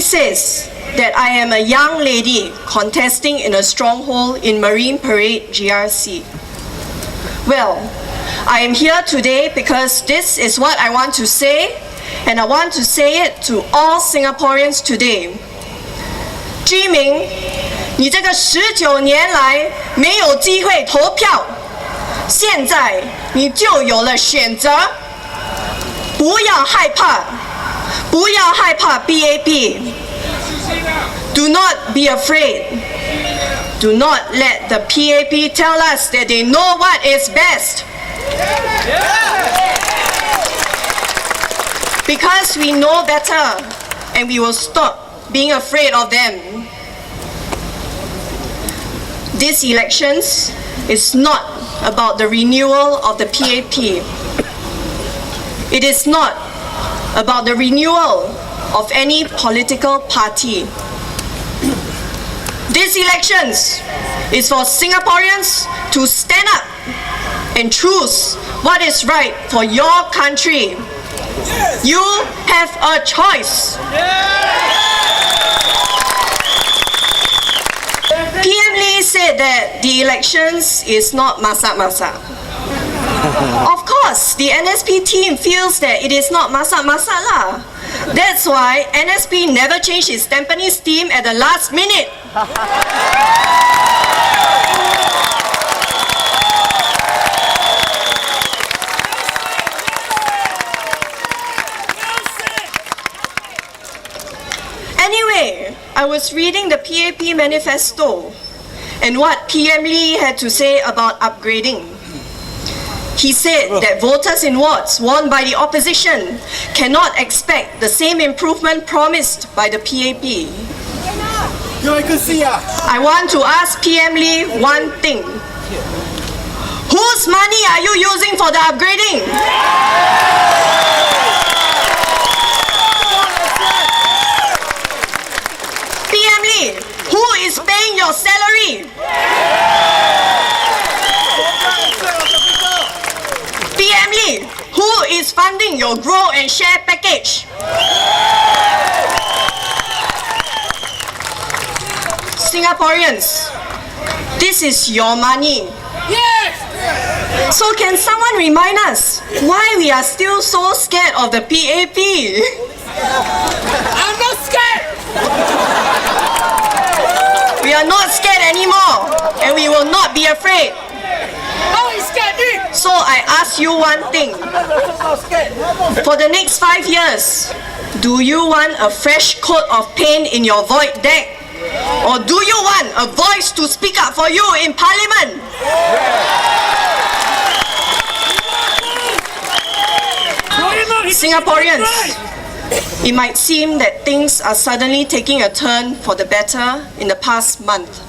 says that I am a young lady contesting in a stronghold in Marine Parade GRC. Well, I am here today because this is what I want to say, and I want to say it to all Singaporeans today. 居民，你这个19年来没有机会投票，现在你就有了选择。不要害怕，不要害怕 BAP。 Do not be afraid. Do not let the PAP tell us that they know what is best. Because we know better, and we will stop being afraid of them. This elections is not about the renewal of the PAP. It is not about the renewal of any political party. This elections is for Singaporeans to stand up and choose what is right for your country. You have a choice. PM Lee said that the elections is not masak-masak. Of course, the NSP team feels that it is not masak-masak lah. That's why NSP never changed its Tampines team at the last minute. Anyway, I was reading the PAP manifesto and what PM Lee had to say about upgrading. He said that voters in wards won by the opposition cannot expect the same improvement promised by the PAP. Nicole Seah. I want to ask PM Lee one thing. Whose money are you using for the upgrading? PM Lee, who is paying your salary? PM Lee, who is funding your grow and share package? Singaporeans, this is your money. Yes! So can someone remind us why we are still so scared of the PAP? I'm not scared! We are not scared anymore, and we will not be afraid. How is scared? So I ask you one thing. For the next 5 years, do you want a fresh coat of paint in your void deck? Or do you want a voice to speak up for you in Parliament? Singaporeans, it might seem that things are suddenly taking a turn for the better in the past month.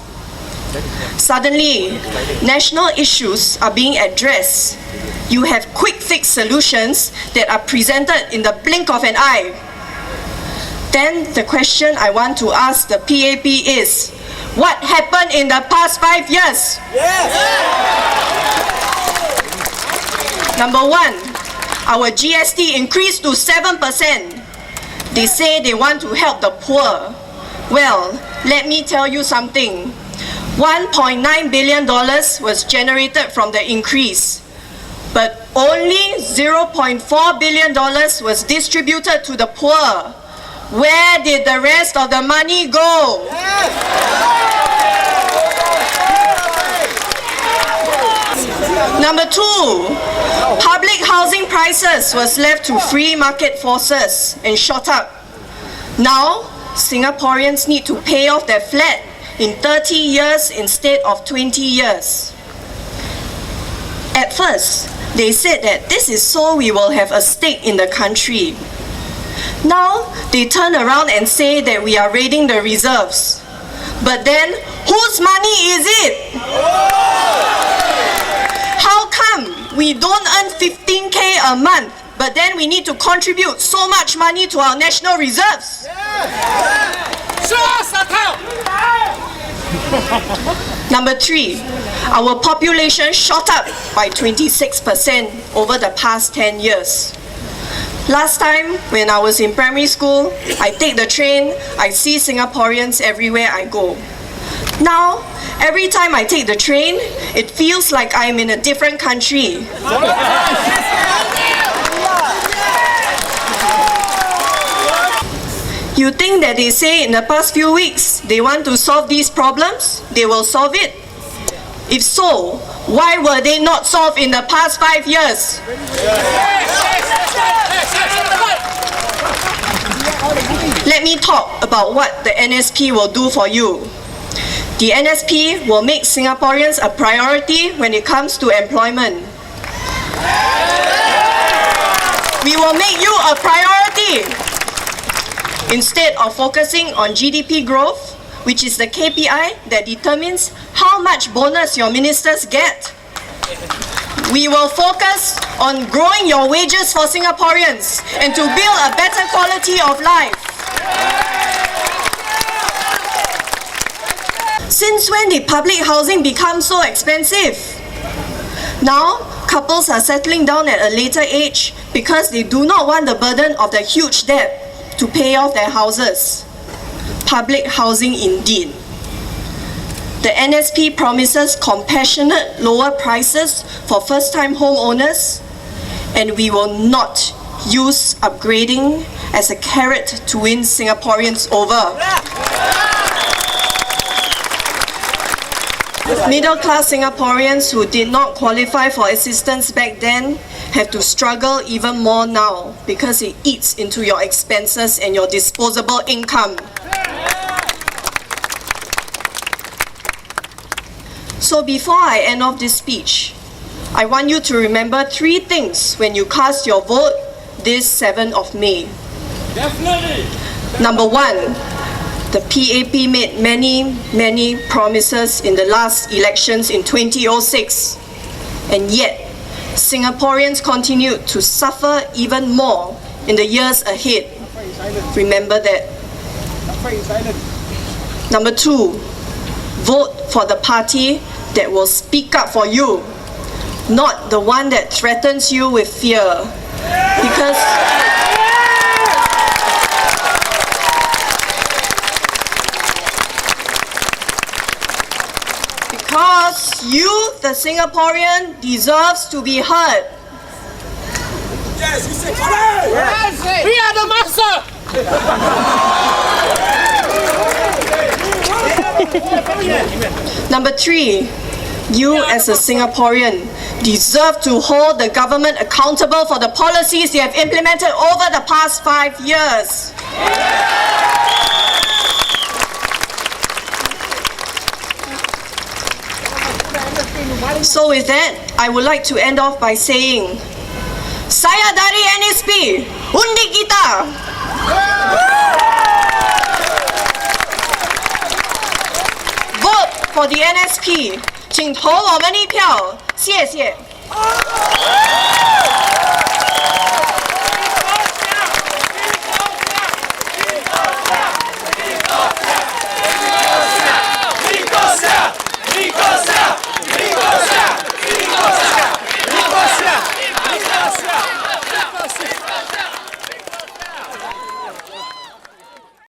Suddenly, national issues are being addressed. You have quick fix solutions that are presented in the blink of an eye. Then the question I want to ask the PAP is, what happened in the past 5 years? Number one, our GST increased to 7%. They say they want to help the poor. Well, let me tell you something. $1.9 billion was generated from the increase, but only $0.4 billion was distributed to the poor. Where did the rest of the money go? Number two, public housing prices was left to free market forces and shot up. Now, Singaporeans need to pay off their flat in 30 years instead of 20 years. At first, they said that this is so we will have a stake in the country. Now, they turn around and say that we are raiding the reserves. But then, whose money is it? How come we don't earn 15K a month, but then we need to contribute so much money to our national reserves? Number three, our population shot up by 26% over the past 10 years. Last time, when I was in primary school, I take the train, I see Singaporeans everywhere I go. Now, every time I take the train, it feels like I'm in a different country. You think that they say in the past few weeks they want to solve these problems? They will solve it? If so, why were they not solved in the past 5 years? Let me talk about what the NSP will do for you. The NSP will make Singaporeans a priority when it comes to employment. We will make you a priority. Instead of focusing on GDP growth, which is the KPI that determines how much bonus your ministers get, we will focus on growing your wages for Singaporeans and to build a better quality of life. Since when did public housing become so expensive? Now, couples are settling down at a later age because they do not want the burden of the huge debt to pay off their houses. Public housing indeed. The NSP promises compassionate lower prices for first-time homeowners, and we will not use upgrading as a carrot to win Singaporeans over. Middle-class Singaporeans who did not qualify for assistance back then have to struggle even more now because it eats into your expenses and your disposable income. So before I end off this speech, I want you to remember 3 things when you cast your vote this 7th of May. Definitely. Number 1, the PAP made many promises in the last elections in 2006, and yet Singaporeans continued to suffer even more in the years ahead. Remember that. Number 2, vote for the party that will speak up for you, not the one that threatens you with fear. Because you, the Singaporean, deserves to be heard. Yes, you said correct. Yes. We are the master. Number 3, you as a Singaporean deserve to hold the government accountable for the policies they have implemented over the past 5 years. So with that, I would like to end off by saying, saya dari NSP, undi kita! Vote for the NSP, 请投我们一票，谢谢。